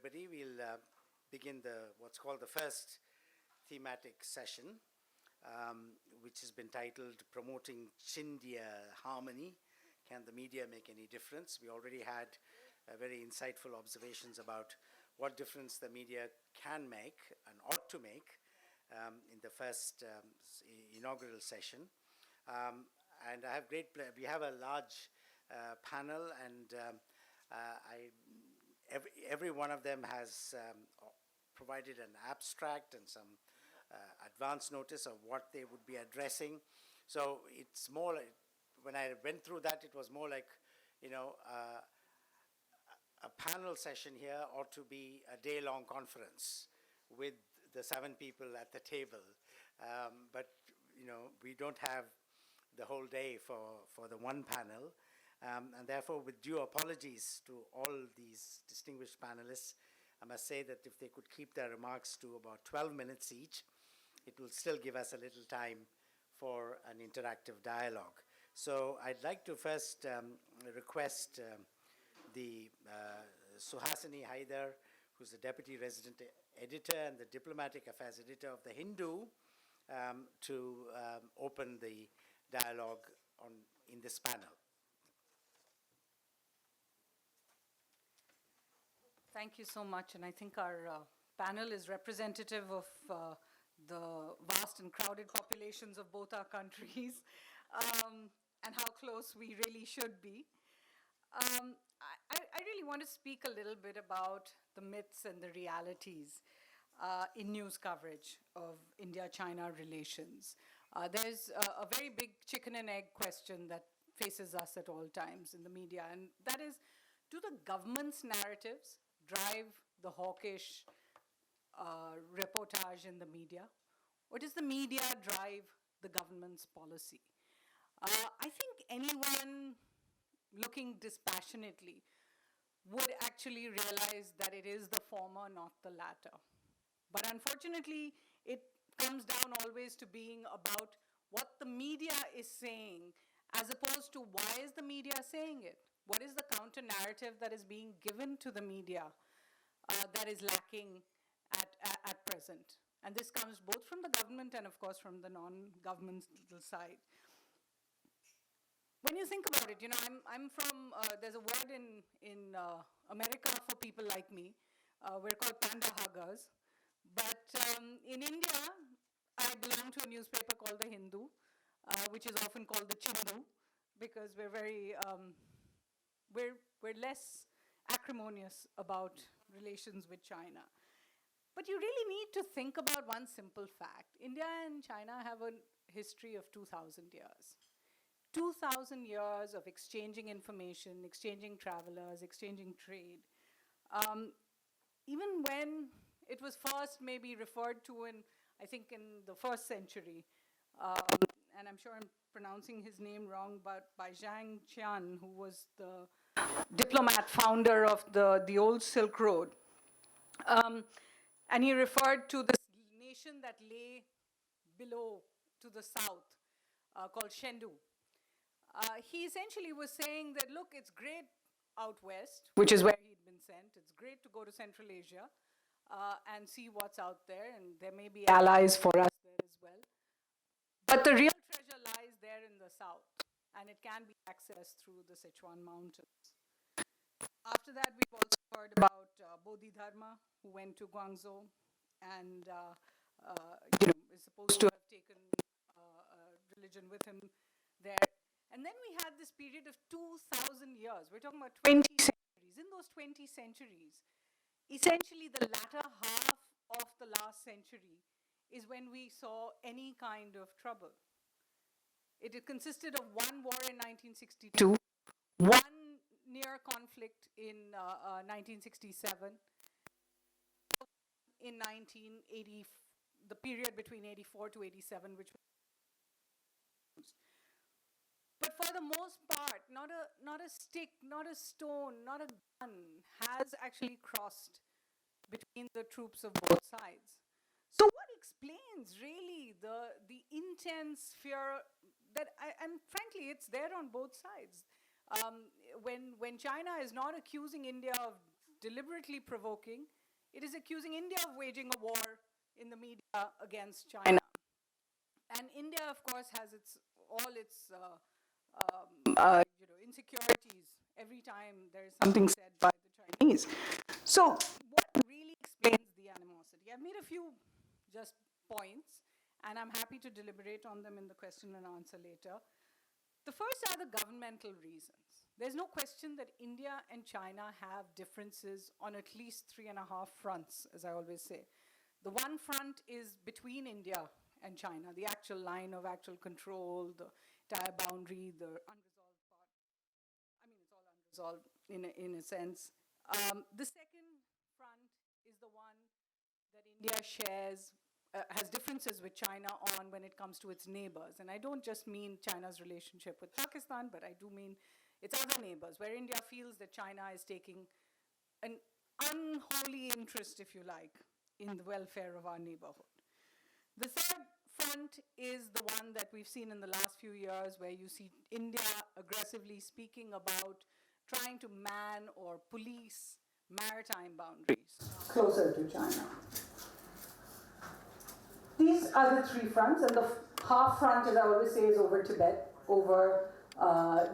everybody. We'll begin what's called the first thematic session, which has been titled Promoting Chindia Harmony. Can the media make any difference? We already had very insightful observations about what difference the media can make and ought to make in the first inaugural session. And I have we have a large panel, and every one of them has provided an abstract and some advance notice of what they would be addressing. So it's more like, when I went through that, it was more like, a panel session here ought to be a day-long conference with the 7 people at the table. But, we don't have the whole day for the one panel. And therefore, with due apologies to all these distinguished panelists, I must say that if they could keep their remarks to about 12 minutes each, it will still give us a little time for an interactive dialogue. So I'd like to first request the Suhasini Haidar, who's the Deputy Resident Editor and the Diplomatic Affairs Editor of The Hindu, to open the dialogue in this panel. Thank you so much, and I think our panel is representative of the vast and crowded populations of both our countries and how close we really should be. I really want to speak a little bit about the myths and the realities in news coverage of India-China relations. There's a very big chicken and egg question that faces us at all times in the media, and that is, do the government's narratives drive the hawkish reportage in the media, or does the media drive the government's policy? I think anyone looking dispassionately would actually realize that it is the former, not the latter. But unfortunately, it comes down always to being about what the media is saying, as opposed to why is the media saying it? What is the counter-narrative that is being given to the media that is lacking at present? And this comes both from the government and, of course, from the non-governmental side. When you think about it, I'm from, there's a word in America for people like me. We're called panda huggers. But in India, I belong to a newspaper called The Hindu, which is often called the Chindu, because we're very, we're less acrimonious about relations with China. But you really need to think about one simple fact. India and China have a history of 2,000 years. 2,000 years of exchanging information, exchanging travelers, exchanging trade. Even when it was first maybe referred to I think in the 1st century, and I'm sure I'm pronouncing his name wrong, but by Zhang Qian, who was the diplomat founder of the old Silk Road. And he referred to this nation that lay below to the south, called Shendu. He essentially was saying that, look, it's great out west, which is where he'd been sent. It's great to go to Central Asia and see what's out there, and there may be allies for us there as well. But the real treasure lies there in the south, and it can be accessed through the Sichuan mountains. After that, we've also heard about Bodhidharma, who went to Guangzhou and is supposed to have taken religion with him there. And then we had this period of 2,000 years. We're talking about 20 centuries. In those 20 centuries, essentially the latter half of the last century is when we saw any kind of trouble. It consisted of one war in 1962, one near conflict in 1967, in 1980, the period between 84 to 87, which was. But for the most part, not a stick, not a stone, not a gun has actually crossed between the troops of both sides. So what explains really the intense fear that, and frankly, it's there on both sides. When China is not accusing India of deliberately provoking. It is accusing India of waging a war in the media against China. And India, of course, has all its insecurities every time there is something said by the Chinese. So what really explains the animosity? I've made a few just points, and I'm happy to deliberate on them in the question and answer later. The first are the governmental reasons. There's no question that India and China have differences on at least 3.5 fronts, as I always say. The one front is between India and China, the actual line of actual control, the entire boundary, the unresolved part. I mean, it's all unresolved in a sense. The second front is the one that India shares, has differences with China on when it comes to its neighbors. And I don't just mean China's relationship with Pakistan, but I do mean its other neighbors, where India feels that China is taking an unholy interest, if you like, in the welfare of our neighborhood. The third front is the one that we've seen in the last few years, where you see India aggressively speaking about trying to man or police maritime boundaries closer to China. These are the three fronts, and the half front, as I always say, is over Tibet, over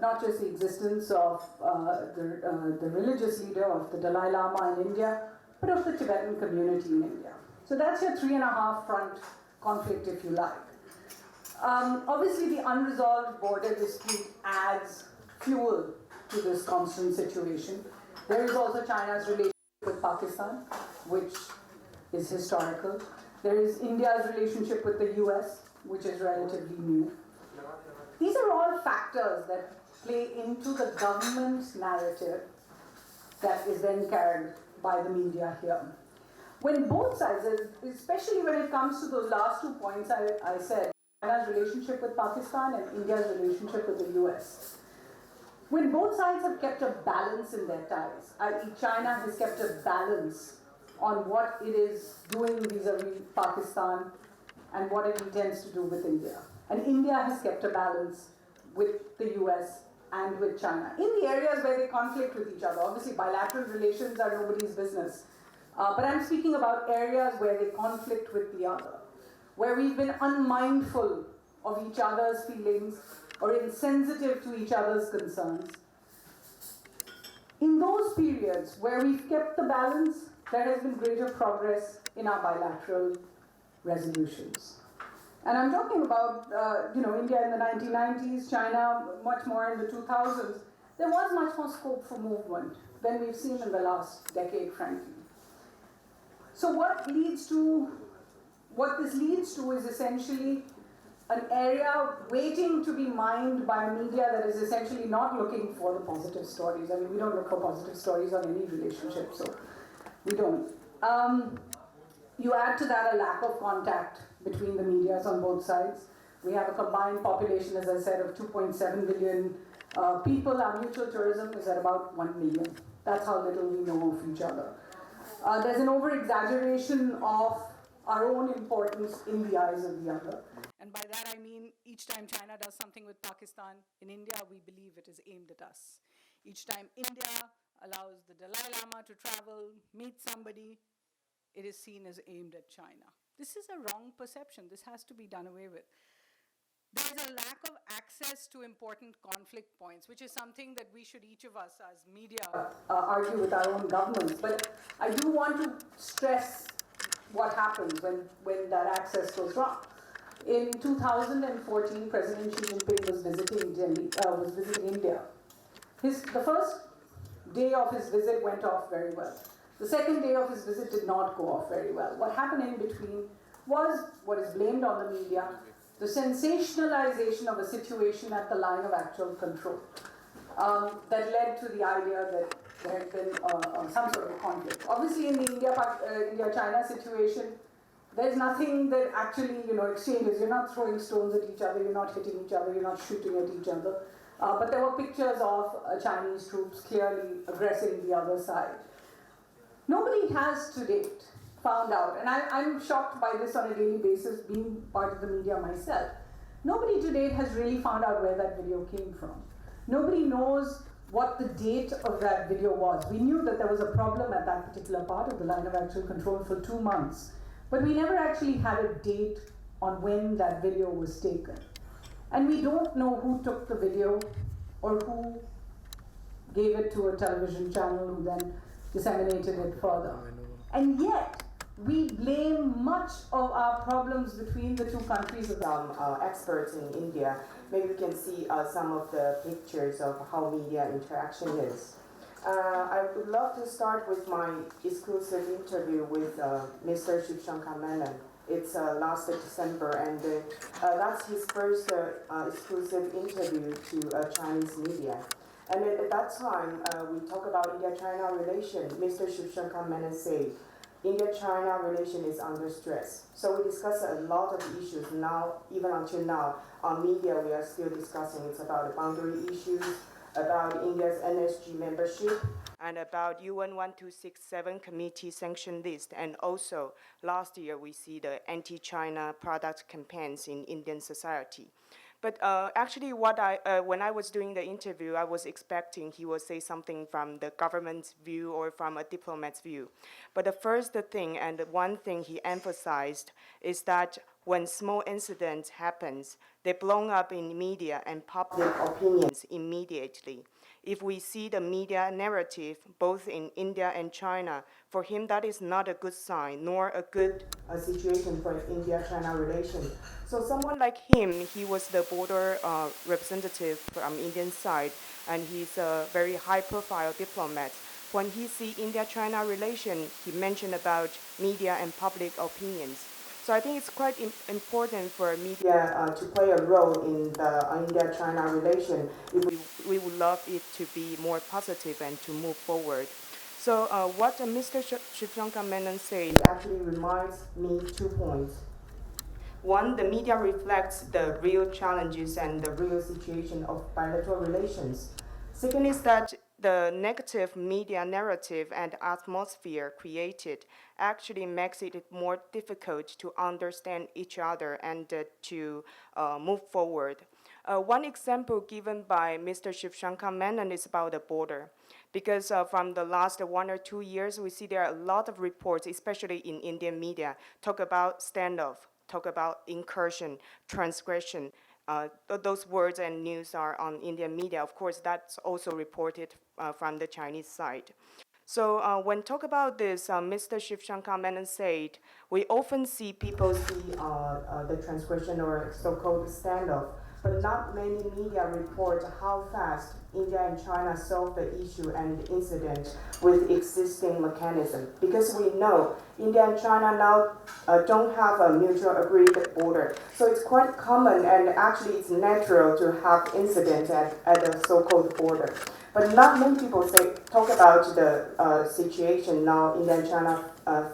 not just the existence of the religious leader of the Dalai Lama in India, but of the Tibetan community in India. So that's your 3.5 front conflict, if you like. Obviously, the unresolved border dispute adds fuel to this constant situation. There is also China's relationship with Pakistan, which is historical. There is India's relationship with the US, which is relatively new. These are all factors that play into the government's narrative that is then carried by the media here. When both sides, especially when it comes to those last 2 points I said, China's relationship with Pakistan and India's relationship with the US, when both sides have kept a balance in their ties, i.e. China has kept a balance on what it is doing vis-a-vis Pakistan and what it intends to do with India. And India has kept a balance with the US and with China in the areas where they conflict with each other. Obviously, bilateral relations are nobody's business. But I'm speaking about areas where they conflict with the other, where we've been unmindful of each other's feelings or insensitive to each other's concerns. In those periods where we've kept the balance, there has been greater progress in our bilateral resolutions. And I'm talking about, India in the 1990s, China much more in the 2000s. There was much more scope for movement than we've seen in the last decade, frankly. So what this leads to is essentially an area waiting to be mined by a media that is essentially not looking for the positive stories. I mean, we don't look for positive stories on any relationship, so we don't. You add to that a lack of contact between the medias on both sides. We have a combined population, as I said, of 2.7 billion people. Our mutual tourism is at about 1 million. That's how little we know of each other. There's an over-exaggeration of our own importance in the eyes of the other. And by that I mean, each time China does something with Pakistan, in India we believe it is aimed at us. Each time India allows the Dalai Lama to travel, meet somebody, it is seen as aimed at China. This is a wrong perception. This has to be done away with. There's a lack of access to important conflict points, which is something that we should, each of us as media, argue with our own governments. But I do want to stress what happens when that access goes wrong. In 2014, President Xi Jinping was visiting India. The first day of his visit went off very well. The second day of his visit did not go off very well. What happened in between was what is blamed on the media, the sensationalization of a situation at the line of actual control that led to the idea that there had been some sort of conflict. Obviously, in the India-China situation, there's nothing that actually, exchanges. You're not throwing stones at each other, you're not hitting each other, you're not shooting at each other. But there were pictures of Chinese troops clearly aggressing the other side. Nobody has to date found out, and I'm shocked by this on a daily basis, being part of the media myself. Nobody to date has really found out where that video came from. Nobody knows what the date of that video was. We knew that there was a problem at that particular part of the line of actual control for 2 months, but we never actually had a date on when that video was taken. And we don't know who took the video or who gave it to a television channel who then disseminated it further. And yet, we blame much of our problems between the two countries. Some experts in India, maybe we can see some of the pictures of how media interaction is. I would love to start with my exclusive interview with Mr. Shivshankar Menon. It's last December, and that's his first exclusive interview to Chinese media. And at that time, we talk about India-China relation. Mr. Shivshankar Menon said, India-China relation is under stress. So we discuss a lot of issues now, even until now. On media, we are still discussing. It's about the boundary issues, about India's NSG membership, and about UN 1267 committee sanction list. And also, last year, we see the anti-China product campaigns in Indian society. But actually, when I was doing the interview, I was expecting he would say something from the government's view or from a diplomat's view. But the first thing and the one thing he emphasized is that when small incidents happens, they blow up in media and public opinions immediately. If we see the media narrative, both in India and China, for him that is not a good sign, nor a good situation for India-China relation. So someone like him, he was the border representative from Indian side, and he's a very high-profile diplomat. When he see India-China relation, he mentioned about media and public opinions. So I think it's quite important for media to play a role in the India-China relation. We would love it to be more positive and to move forward. So what Mr. Shivshankar Menon said actually reminds me 2 points. One, the media reflects the real challenges and the real situation of bilateral relations. Second is that the negative media narrative and atmosphere created actually makes it more difficult to understand each other and to move forward. One example given by Mr. Shivshankar Menon is about the border. Because from the last 1 or 2 years, we see there are a lot of reports, especially in Indian media, talk about standoff, talk about incursion, transgression. Those words and news are on Indian media. Of course, that's also reported from the Chinese side. So when talk about this, Mr. Shivshankar Menon said, we often see people see the transgression or so-called standoff, but not many media report how fast India and China solve the issue and incident with existing mechanism. Because we know India and China now don't have a mutual agreed border. So it's quite common, and actually it's natural to have incidents at the so-called border. But not many people talk about the situation now India and China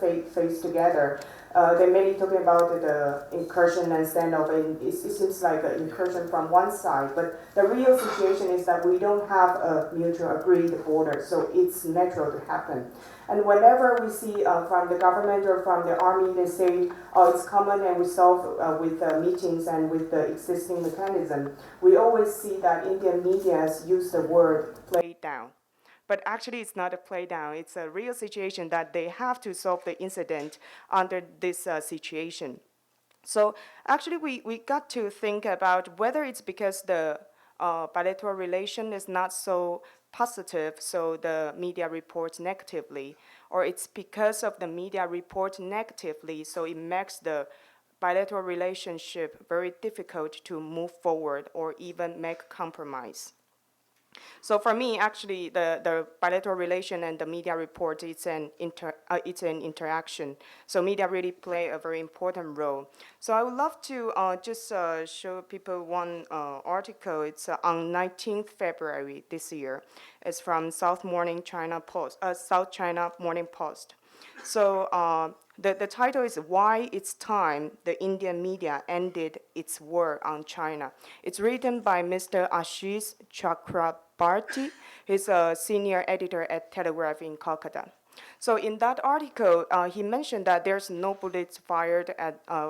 face together. They're mainly talking about the incursion and standoff, and it seems like an incursion from one side. But the real situation is that we don't have a mutual agreed border, so it's natural to happen. And whenever we see from the government or from the army, they say, oh, it's common and we solve with meetings and with the existing mechanism, we always see that Indian media use the word play down. But actually, it's not a play down. It's a real situation that they have to solve the incident under this situation. So actually, we got to think about whether it's because the bilateral relation is not so positive, so the media reports negatively, or it's because of the media report negatively, so it makes the bilateral relationship very difficult to move forward or even make compromise. So for me, actually, the bilateral relation and the media report, it's an interaction. So media really play a very important role. So I would love to just show people one article. It's on 19th February this year. It's from South China Morning Post. So the title is Why It's Time the Indian Media Ended Its War on China. It's written by Mr. Ashish Chakrabarty. He's a senior editor at Telegraph in Kolkata. So in that article, he mentioned that there's no bullets fired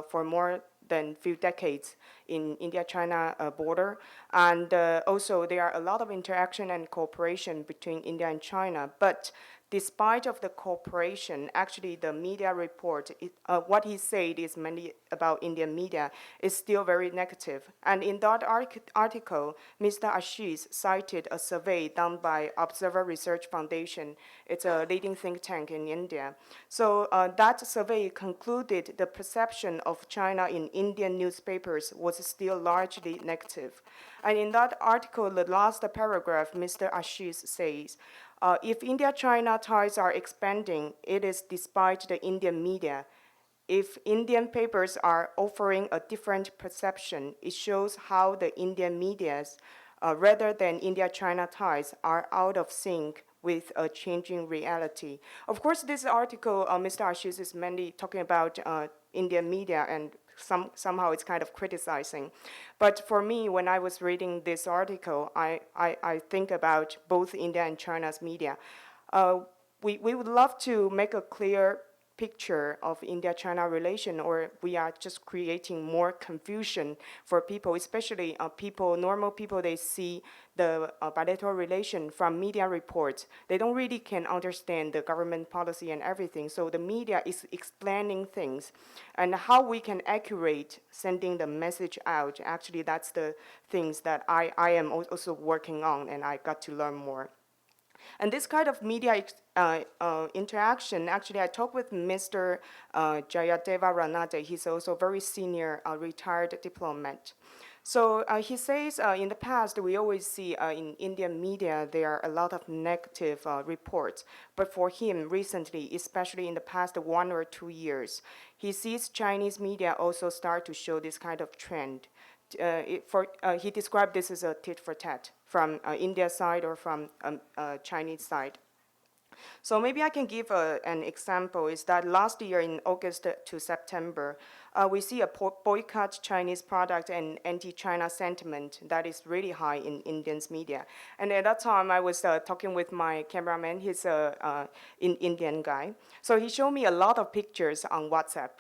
for more than few decades in India-China border. And also there are a lot of interaction and cooperation between India and China. But despite of the cooperation, actually the media report, what he said is mainly about Indian media, is still very negative. And in that article, Mr. Ashish cited a survey done by Observer Research Foundation. It's a leading think tank in India. So that survey concluded the perception of China in Indian newspapers was still largely negative. And in that article, the last paragraph, Mr. Ashish says, if India-China ties are expanding, it is despite the Indian media. If Indian papers are offering a different perception, it shows how the Indian medias, rather than India-China ties, are out of sync with a changing reality. Of course, this article, Mr. Ashish is mainly talking about Indian media, and somehow it's kind of criticizing. But for me, when I was reading this article, I think about both India and China's media. We would love to make a clear picture of India-China relation, or we are just creating more confusion for people, especially normal people, they see the bilateral relation from media reports. They don't really can understand the government policy and everything. So the media is explaining things, and how we can accurate sending the message out. Actually, that's the things that I am also working on, and I got to learn more. And this kind of media interaction, actually, I talked with Mr. Jayadeva Ranade. He's also a very senior retired diplomat. So he says in the past, we always see in Indian media, there are a lot of negative reports. But for him, recently, especially in the past 1 or 2 years, he sees Chinese media also start to show this kind of trend. He described this as a tit for tat from India side or from Chinese side. So maybe I can give an example, is that last year in August to September, we see a boycott Chinese product and anti-China sentiment that is really high in Indians media. And at that time, I was talking with my cameraman. He's an Indian guy. So he showed me a lot of pictures on WhatsApp.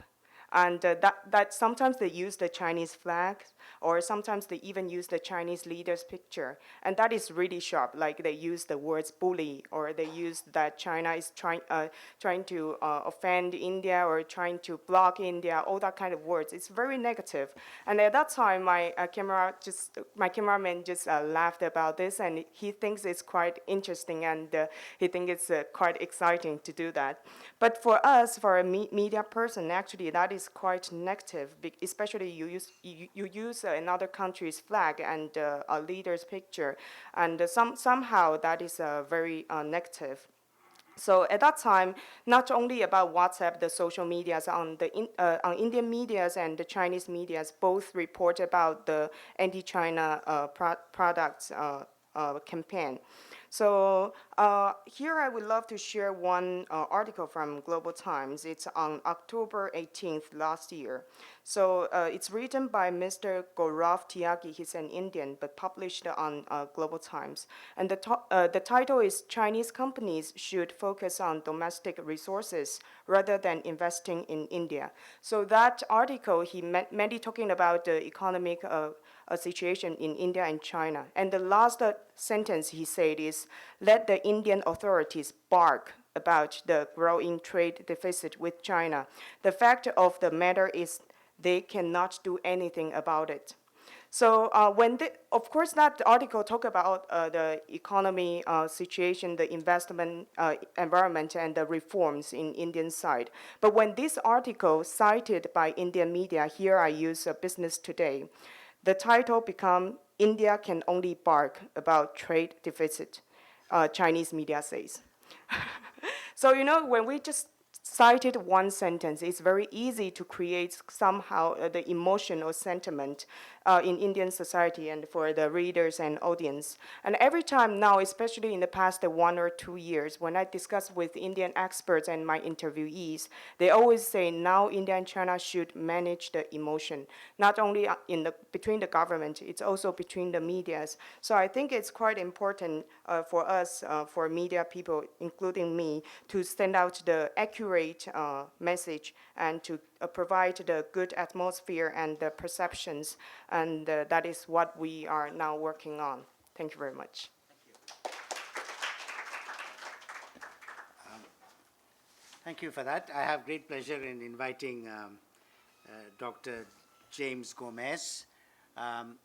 And that sometimes they use the Chinese flag, or sometimes they even use the Chinese leader's picture. And that is really sharp, like they use the words bully, or they use that China is trying to offend India, or trying to block India, all that kind of words. It's very negative. And at that time, my cameraman just laughed about this, and he thinks it's quite interesting, and he thinks it's quite exciting to do that. But for us, for a media person, actually that is quite negative, especially you use another country's flag and a leader's picture, and somehow that is very negative. So at that time, not only about WhatsApp, the social medias on Indian medias and the Chinese medias both report about the anti-China products campaign. So here I would love to share one article from Global Times. It's on October 18th last year. So it's written by Mr. Gaurav Tyagi. He's an Indian, but published on Global Times. And the title is Chinese companies should focus on domestic resources rather than investing in India. So that article, he mainly talking about the economic situation in India and China. And the last sentence he said is, let the Indian authorities bark about the growing trade deficit with China. The fact of the matter is they cannot do anything about it. So of course, that article talk about the economy situation, the investment environment, and the reforms in Indian side. But when this article cited by Indian media, here I use Business Today, the title become India can only bark about trade deficit, Chinese media says. So, when we just cited one sentence, it's very easy to create somehow the emotion or sentiment in Indian society and for the readers and audience. And every time now, especially in the past 1 or 2 years, when I discuss with Indian experts and my interviewees, they always say now India and China should manage the emotion, not only between the government, it's also between the medias. So I think it's quite important for us, for media people, including me, to send out the accurate great message and to provide the good atmosphere and the perceptions, and that is what we are now working on. Thank you very much. Thank you for that. I have great pleasure in inviting Dr. James Gomez,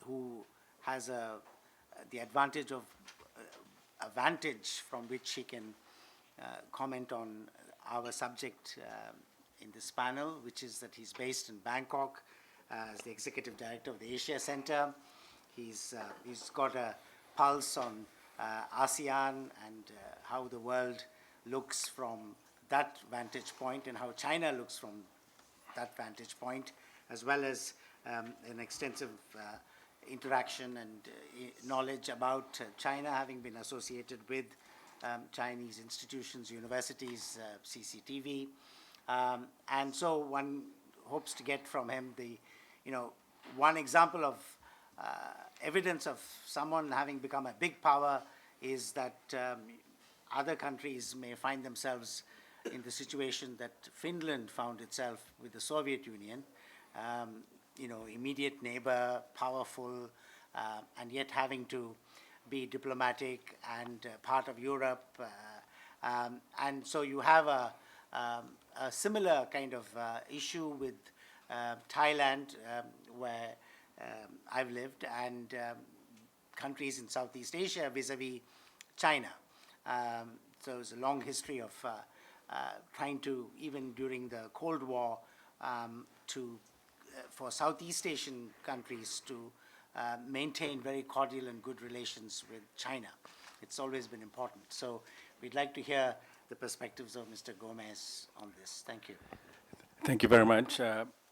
who has the advantage of a vantage from which he can comment on our subject in this panel, which is that he's based in Bangkok as the Executive Director of the Asia Center. He's got a pulse on ASEAN and how the world looks from that vantage point and how China looks from that vantage point, as well as an extensive interaction and knowledge about China, having been associated with Chinese institutions, universities, CCTV. And so one hopes to get from him one example of evidence of someone having become a big power is that other countries may find themselves in the situation that Finland found itself with the Soviet Union, immediate neighbor, powerful, and yet having to be diplomatic and part of Europe. And so you have a similar kind of issue with Thailand, where I've lived, and countries in Southeast Asia vis-a-vis China. So it's a long history of trying to, even during the Cold War, for Southeast Asian countries to maintain very cordial and good relations with China. It's always been important. So we'd like to hear the perspectives of Mr. Gomez on this. Thank you. Thank you very much.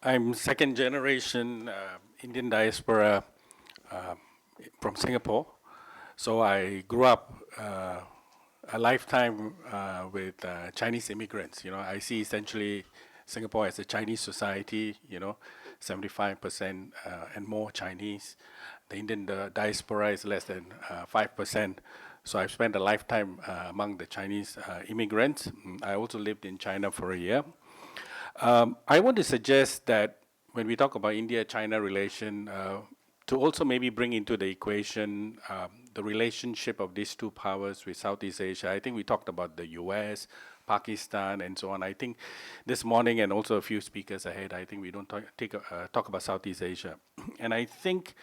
I'm second generation Indian diaspora from Singapore. So I grew up a lifetime with Chinese immigrants. I see essentially Singapore as a Chinese society, 75% and more Chinese. The Indian diaspora is less than 5%. So I've spent a lifetime among the Chinese immigrants. I also lived in China for a year. I want to suggest that when we talk about India-China relation, to also maybe bring into the equation the relationship of these two powers with Southeast Asia. I think we talked about the US, Pakistan, and so on. I think this morning, and also a few speakers ahead, I think we don't talk about Southeast Asia. And I think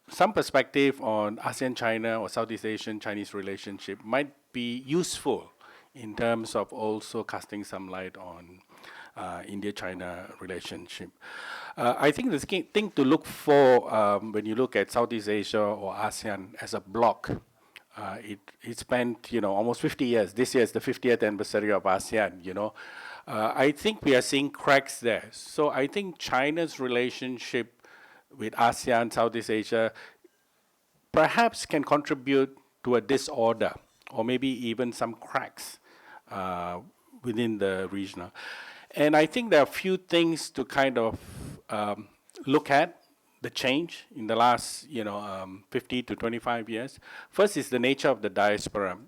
some perspective on ASEAN-China or Southeast Asian-Chinese relationship might be useful in terms of also casting some light on India-China relationship. I think the thing to look for when you look at Southeast Asia or ASEAN as a bloc, it spent almost 50 years. This year is the 50th anniversary of ASEAN. I think we are seeing cracks there. So I think China's relationship with ASEAN, Southeast Asia, perhaps can contribute to a disorder or maybe even some cracks within the region. And I think there are a few things to kind of look at the change in the last 50 to 25 years. First is the nature of the diaspora.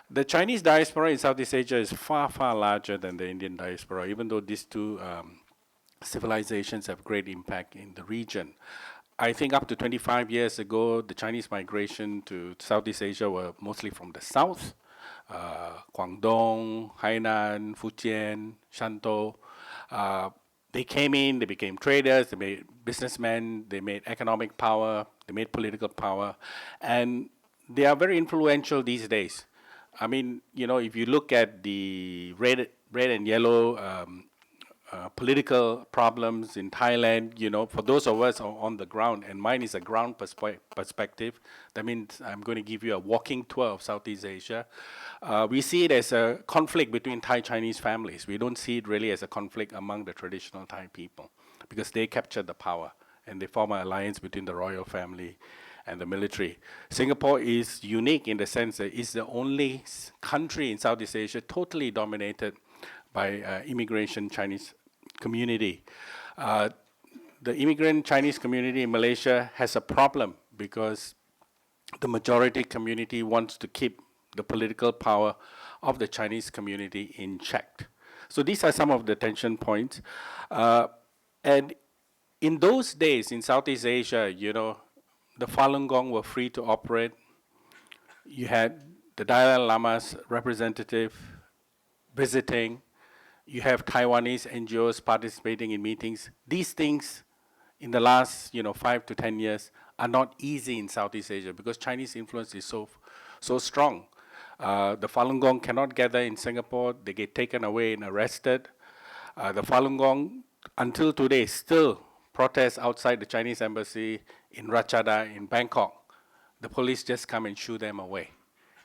The Chinese diaspora in Southeast Asia is far, far larger than the Indian diaspora, even though these two civilizations have great impact in the region. I think up to 25 years ago, the Chinese migration to Southeast Asia were mostly from the south, Guangdong, Hainan, Fujian, Shantou. They came in, they became traders, they made businessmen, they made economic power, they made political power, and they are very influential these days. I mean, if you look at the red and yellow political problems in Thailand, for those of us on the ground, and mine is a ground perspective, that means I'm going to give you a walking tour of Southeast Asia. We see it as a conflict between Thai-Chinese families. We don't see it really as a conflict among the traditional Thai people, because they captured the power and they form an alliance between the royal family and the military. Singapore is unique in the sense that it's the only country in Southeast Asia totally dominated by immigration Chinese community. The immigrant Chinese community in Malaysia has a problem because the majority community wants to keep the political power of the Chinese community in check. So these are some of the tension points. And in those days in Southeast Asia, the Falun Gong were free to operate. You had the Dalai Lama's representative visiting. You have Taiwanese NGOs participating in meetings. These things in the last 5 to 10 years are not easy in Southeast Asia because Chinese influence is so strong. The Falun Gong cannot gather in Singapore. They get taken away and arrested. The Falun Gong, until today, still protest outside the Chinese embassy in Ratchada in Bangkok. The police just come and shoo them away.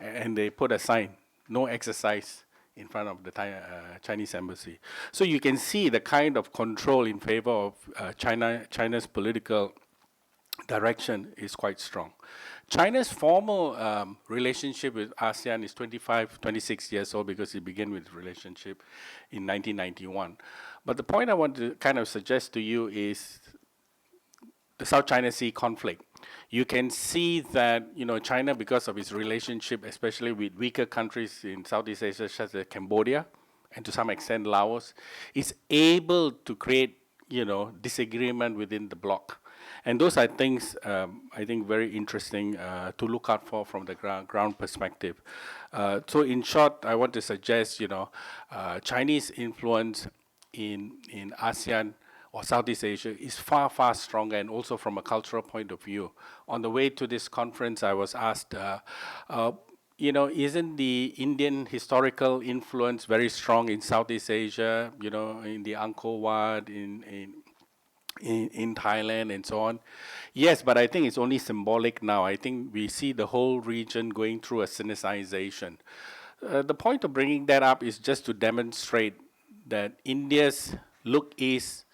And they put a sign, no exercise, in front of the Chinese embassy. So you can see the kind of control in favor of China's political direction is quite strong. China's formal relationship with ASEAN is 26 years old because it began with relationship in 1991. But the point I want to kind of suggest to you is the South China Sea conflict. You can see that China, because of its relationship, especially with weaker countries in Southeast Asia, such as Cambodia, and to some extent Laos, is able to create disagreement within the bloc. And those are things I think very interesting to look out for from the ground perspective. So in short, I want to suggest Chinese influence in ASEAN or Southeast Asia is far, far stronger, and also from a cultural point of view. On the way to this conference, I was asked, isn't the Indian historical influence very strong in Southeast Asia, in the Angkor Wat, in Thailand and so on? Yes, but I think it's only symbolic now. I think we see the whole region going through a Sinicization. The point of bringing that up is just to demonstrate that India's look east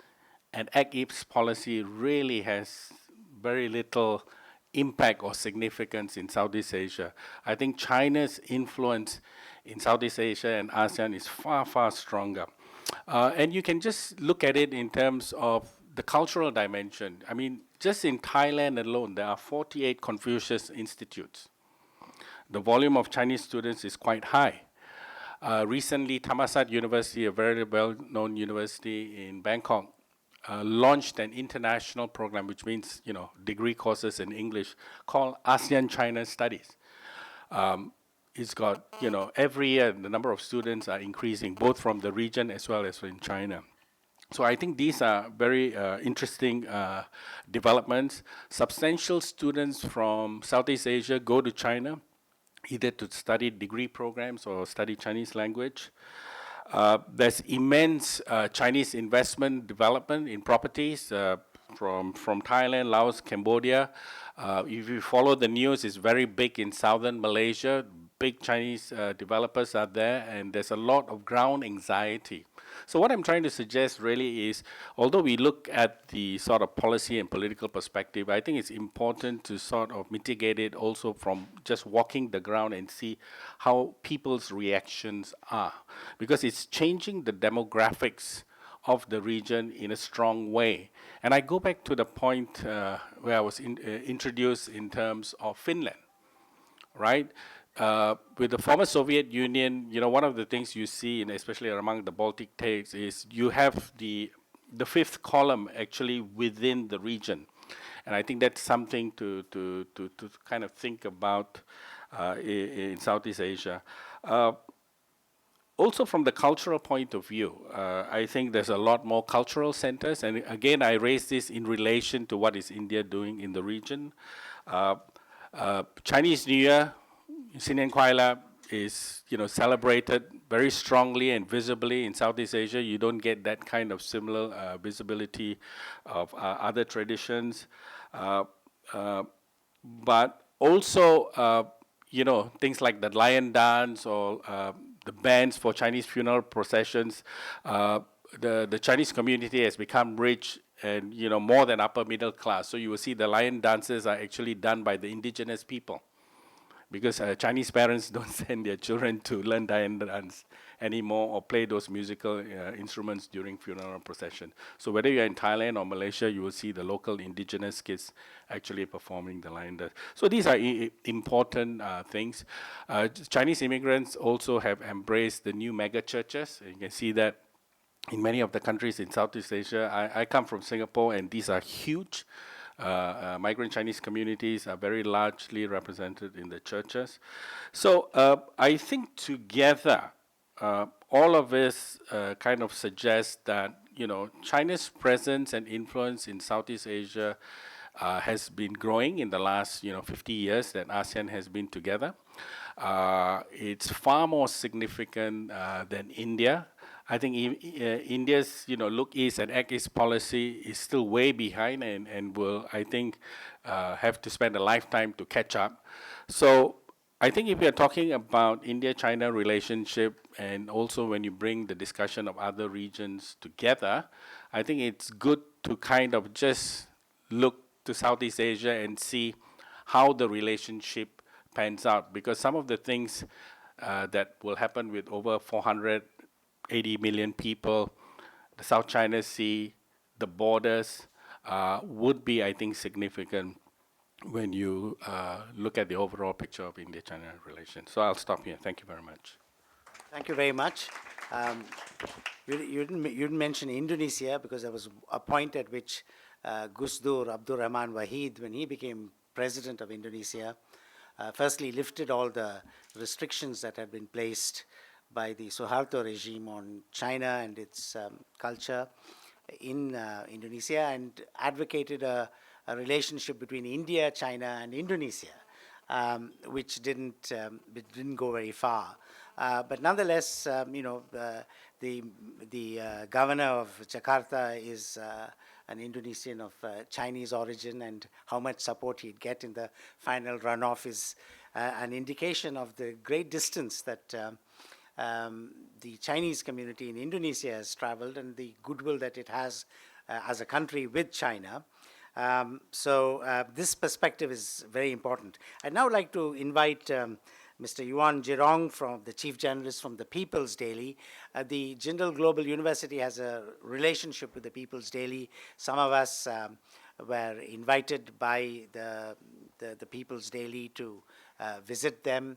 and act east policy really has very little impact or significance in Southeast Asia. I think China's influence in Southeast Asia and ASEAN is far, far stronger. And you can just look at it in terms of the cultural dimension. I mean, just in Thailand alone, there are 48 Confucius Institutes. The volume of Chinese students is quite high. Recently, Thammasat University, a very well-known university in Bangkok, launched an international program, which means, degree courses in English, called ASEAN-China Studies. It's got, every year the number of students are increasing, both from the region as well as in China. So I think these are very interesting developments. Substantial students from Southeast Asia go to China, either to study degree programs or study Chinese language. There's immense Chinese investment development in properties from Thailand, Laos, Cambodia. If you follow the news, it's very big in southern Malaysia. Big Chinese developers are there, and there's a lot of ground anxiety. So what I'm trying to suggest really is, although we look at the sort of policy and political perspective, I think it's important to sort of mitigate it also from just walking the ground and see how people's reactions are. Because it's changing the demographics of the region in a strong way. And I go back to the point where I was introduced in terms of Finland, right? With the former Soviet Union, one of the things you see, especially among the Baltic states, is you have the fifth column actually within the region. And I think that's something to kind of think about in Southeast Asia. Also from the cultural point of view, I think there's a lot more cultural centers. And again, I raise this in relation to what is India doing in the region. Chinese New Year, Sinian Kuala is celebrated very strongly and visibly in Southeast Asia. You don't get that kind of similar visibility of other traditions. But also, things like the lion dance or the bands for Chinese funeral processions. The Chinese community has become rich and more than upper middle class. So you will see the lion dances are actually done by the indigenous people, because Chinese parents don't send their children to learn lion dance anymore or play those musical instruments during funeral procession. So whether you're in Thailand or Malaysia, you will see the local indigenous kids actually performing the lion dance. So these are important things. Chinese immigrants also have embraced the new mega churches. You can see that in many of the countries in Southeast Asia. I come from Singapore, and these are huge. Migrant Chinese communities are very largely represented in the churches. So I think together, all of this kind of suggests that China's presence and influence in Southeast Asia has been growing in the last 50 years that ASEAN has been together. It's far more significant than India. I think India's look east and act east policy is still way behind and will, I think, have to spend a lifetime to catch up. So I think if we are talking about India-China relationship, and also when you bring the discussion of other regions together, I think it's good to kind of just look to Southeast Asia and see how the relationship pans out. Because some of the things that will happen with over 480 million people, the South China Sea, the borders, would be, I think, significant when you look at the overall picture of India-China relations. So I'll stop here. Thank you very much. Thank you very much. You didn't mention Indonesia, because there was a point at which Gus Dur Abdul Rahman Wahid, when he became president of Indonesia, firstly lifted all the restrictions that had been placed by the Suharto regime on China and its culture in Indonesia, and advocated a relationship between India, China, and Indonesia, which didn't go very far. But nonetheless, the governor of Jakarta is an Indonesian of Chinese origin, and how much support he'd get in the final runoff is an indication of the great distance that the Chinese community in Indonesia has traveled, and the goodwill that it has as a country with China. So this perspective is very important. I'd now like to invite Mr. Yuan Jirong, the chief journalist from the People's Daily. The Jindal Global University has a relationship with the People's Daily. Some of us were invited by the People's Daily to visit them.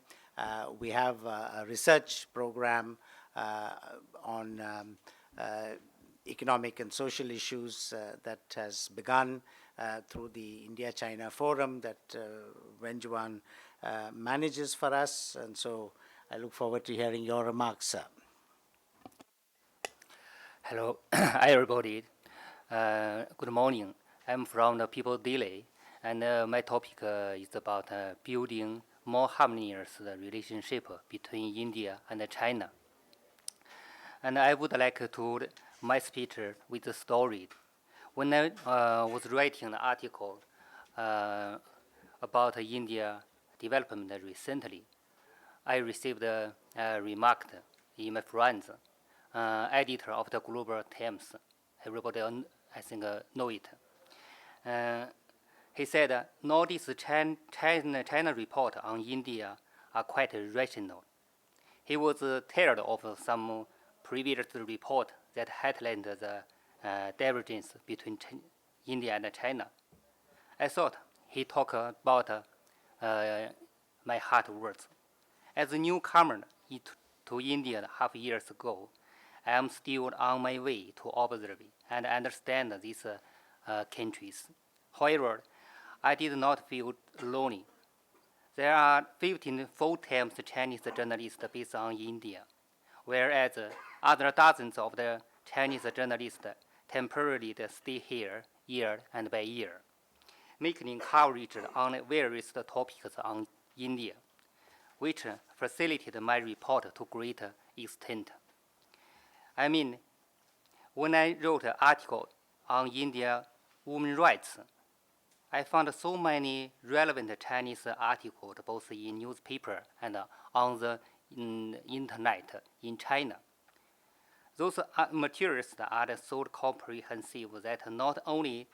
We have a research program on economic and social issues that has begun through the India-China Forum that Wen Juan manages for us. And so I look forward to hearing your remarks, sir. Hello, everybody. Good morning. I'm from the People Daily, and my topic is about building more harmonious relationship between India and China. And I would like to my speech with a story. When I was writing an article about India development recently, I received a remark in my friends, editor of the Global Times. Everybody, I think, know it. He said, "Notice China report on India are quite rational." He was tired of some previous report that highlighted the divergence between India and China. I thought he talked about my heart words. As a newcomer to India half years ago, I am still on my way to observe and understand these countries. However, I did not feel lonely. There are 15 full-time Chinese journalists based on India, whereas other dozens of the Chinese journalists temporarily stay here year and by year, making coverage on various topics on India, which facilitated my report to great extent. I mean, when I wrote an article on India women's rights, I found so many relevant Chinese articles both in newspaper and on the internet in China. Those materials are so comprehensive that not only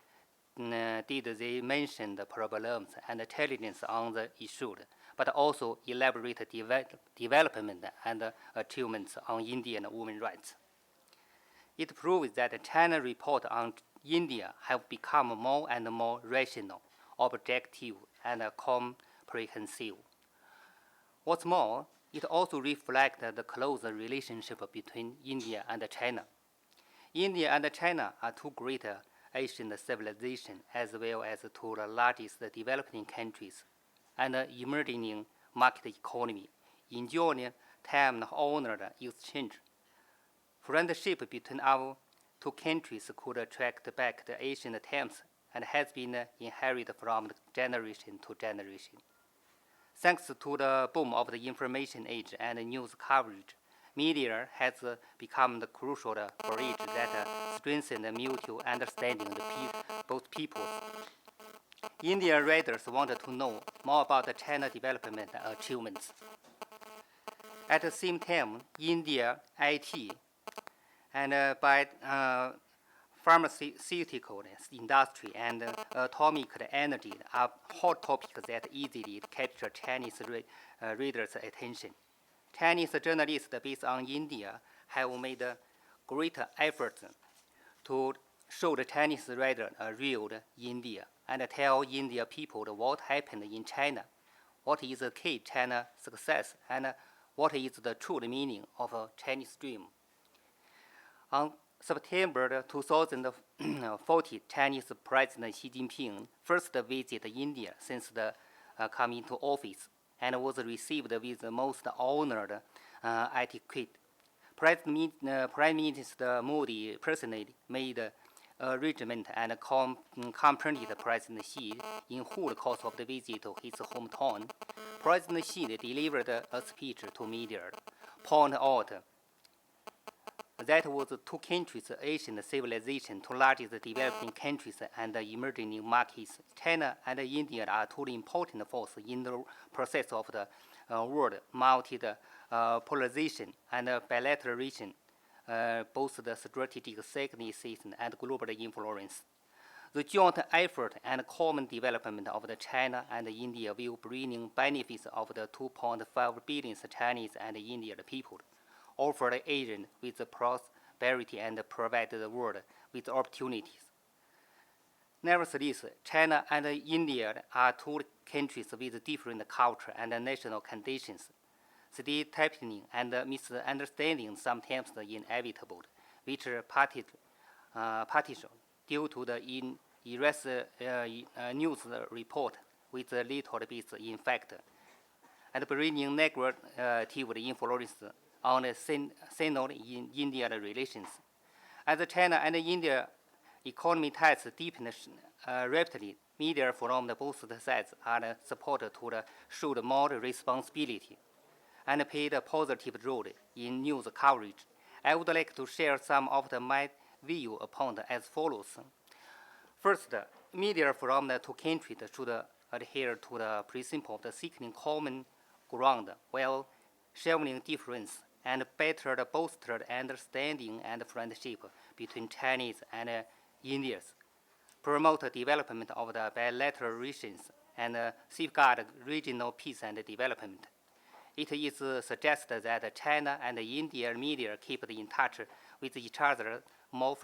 did they mention the problems and challenges on the issue, but also elaborate development and achievements on Indian women's rights. It proves that China report on India have become more and more rational, objective, and comprehensive. What's more, it also reflects the close relationship between India and China. India and China are two great Asian civilizations as well as two the largest developing countries and emerging market economy, enjoying time-honored exchange. Friendship between our two countries could attract back the Asian times and has been inherited from generation to generation. Thanks to the boom of the information age and news coverage, media has become the crucial bridge that strengthens mutual understanding of both peoples. Indian readers wanted to know more about the China development achievements. At the same time, India IT and by pharmaceutical industry and atomic energy are hot topics that easily capture Chinese readers' attention. Chinese journalists based on India have made great efforts to show the Chinese reader a real India and tell India people what happened in China, what is the key China success, and what is the true meaning of a Chinese dream. On September 2014, Chinese President Xi Jinping first visited India since the coming into office and was received with the most honored etiquette. Prime Minister Modi personally made arrangement and accompanied President Xi in whole course of the visit to his hometown. President Xi delivered a speech to media, pointing out that was two countries, Asian civilization, two largest developing countries and emerging markets. China and India are two important forces in the process of the world multi-polarization and bilateralization, both the strategic significance and global influence. The joint effort and common development of the China and India will bring benefits of the 2.5 billion Chinese and Indian people, offer the Asian with prosperity and provide the world with opportunities. Nevertheless, China and India are two countries with different culture and national conditions. Stereotyping and misunderstanding sometimes inevitable, which are partial due to the news report with little bit in fact, and bringing negative influence on the Sino in Indian relations. As China and India economy ties deepen rapidly, media from both sides are supported to show more responsibility and played a positive role in news coverage. I would like to share some of my view upon as follows. First, media from the two countries should adhere to the principle of seeking common ground while sharing difference and better bolster understanding and friendship between Chinese and Indians, promote development of the bilateral relations, and safeguard regional peace and development. It is suggested that China and India media keep in touch with each other more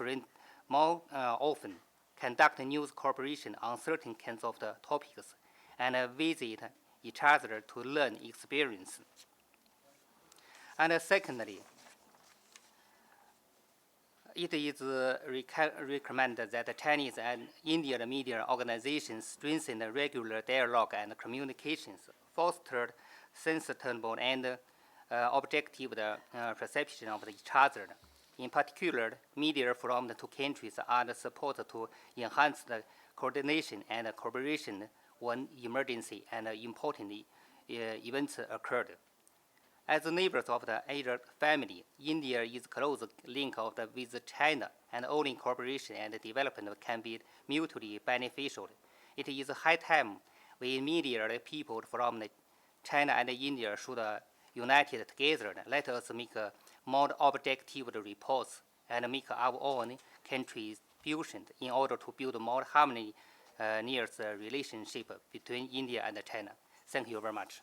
often, conduct news cooperation on certain kinds of the topics, and visit each other to learn experience. And secondly, it is recommended that the Chinese and Indian media organizations strengthen regular dialogue and communications, foster sensible and objective perception of each other. In particular, media from the two countries are supported to enhance the coordination and cooperation when emergency and important events occurred. As neighbors of the Asian family, India is close link with China, and only cooperation and development can be mutually beneficial. It is high time we media people from China and India should unite together. Let us make more objective reports and make our own contribution in order to build more harmony near the relationship between India and China. Thank you very much.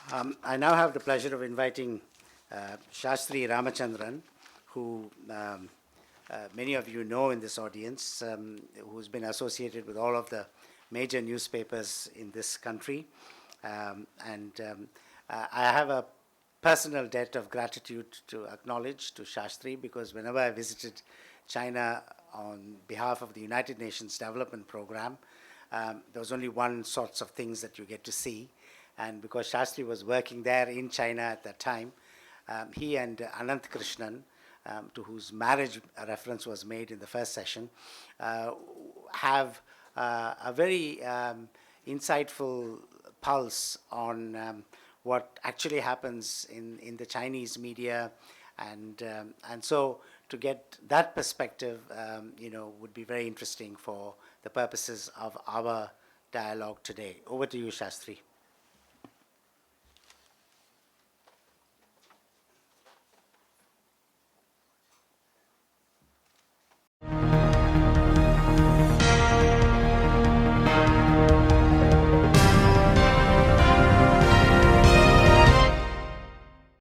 I now have the pleasure of inviting Shastri Ramachandran, who many of you know in this audience, who's been associated with all of the major newspapers in this country. I have a personal debt of gratitude to acknowledge to Shastri, because whenever I visited China on behalf of the United Nations Development Program, there was only one sorts of things that you get to see. And because Shastri was working there in China at that time, he and Anant Krishnan, to whose marriage a reference was made in the first session, have a very insightful pulse on what actually happens in the Chinese media, and so to get that perspective, would be very interesting for the purposes of our dialogue today. Over to you, Shastri.